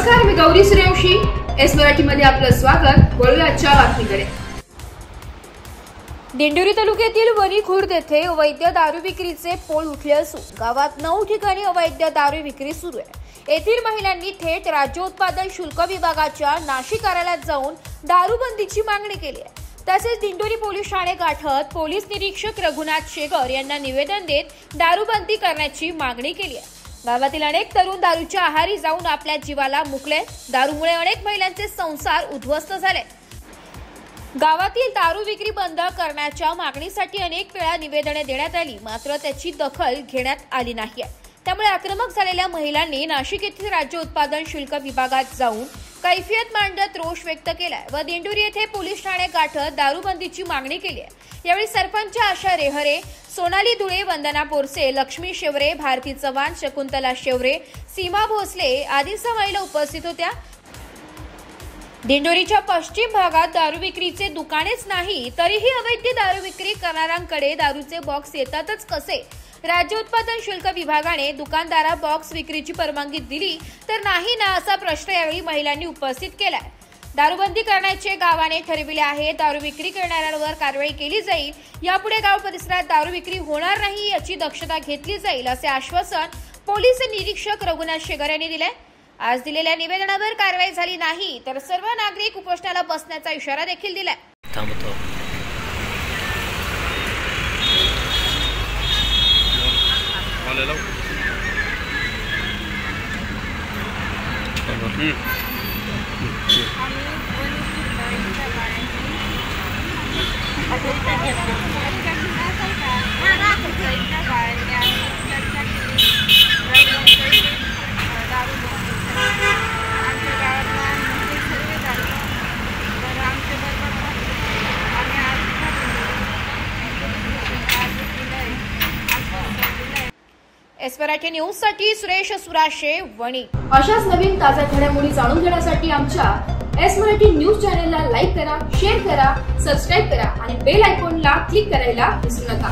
नमस्कार, मी गौरी सूर्यवंशी. एस मराठीमध्ये आपलं स्वागत. वळूया आजच्या बातमीकडे. दिंडोरी तालुक्यातील वणी खुर्द येथे अवैध दारू विक्रीचे पोल उठले असून गावात 9 ठिकाणी अवैध दारू विक्री सुरू आहे. येथील महिलांनी थेट राज्य उत्पादन शुल्क विभागाच्या नाशिक कार्यालयात जाऊन दारूबंदीची मागणी केली आहे. तसेच दिंडोरी पोलीस ठाणे गाठत पोलीस निरीक्षक रघुनाथ शेगर यांना निवेदन देत दारूबंदी करण्याची मागणी केली आहे. गावातील अनेक तरुण दारूच्या आहारी जाऊन आपल्या जीवाला मुकले. दारूमुळे अनेक महिलांचे संसार उद्ध्वस्त झाले. गावातील दारू विक्री बंद करण्याच्या मागणीसाठी अनेक वेळा निवेदने देण्यात आली, मात्र त्याची दखल घेण्यात आली नाही. त्यामुळे आक्रमक झालेल्या महिलांनी नाशिक येथील राज्य उत्पादन शुल्क विभागात जाऊन कैफियत मांडत रोष व्यक्त केलाय व दिंडोरी येथे पोलीस ठाणे गाठत दारूबंदीची मागणी केली आहे. यावेळी सरपंच आशा रेहरे, सोनाली धुळे, वंदना पोरसे, लक्ष्मी शेवरे, भारती चव्हाण, शकुंतला शेवरे, सीमा भोसले आदी महिला उपस्थित होत्या. दिंडोरीच्या पश्चिम भागात दारू विक्रीचे दुकानेच नाही तरीही अवैध दारू विक्री करणाऱ्यांकडे दारूचे बॉक्स येतातच कसे? राज्य उत्पादन शुल्क विभागाने दुकानदारा बॉक्स विक्रीची परवानगी दिली तर नाही ना, असा प्रश्न यावेळी महिलांनी उपस्थित केलाय. दारूबंदी करण्याचे गावाने ठरविले आहे. दारू विक्री करणाऱ्यांवर कारवाई केली जाईल. यापुढे गाव परिसरात दारू विक्री होणार नाही याची दक्षता घेतली जाईल, असे आश्वासन पोलीस निरीक्षक रघुनाथ शेगर यांनी दिले. आज दिलेल्या निवेदनावर कारवाई झाली नाही तर सर्व नागरिक उपोषणाला बसण्याचा इशारा देखील दिलाय. एस मराठी न्यूज साठी सुरेश सुराशे, वणी. अशाच नवीन ताज्या घडामोडी जाणून घेण्यासाठी आमच्या एस मराठी न्यूज चॅनलला लाईक करा, शेअर करा, सबस्क्राईब करा आणि बेल आयकॉनला क्लिक करायला विसरू नका.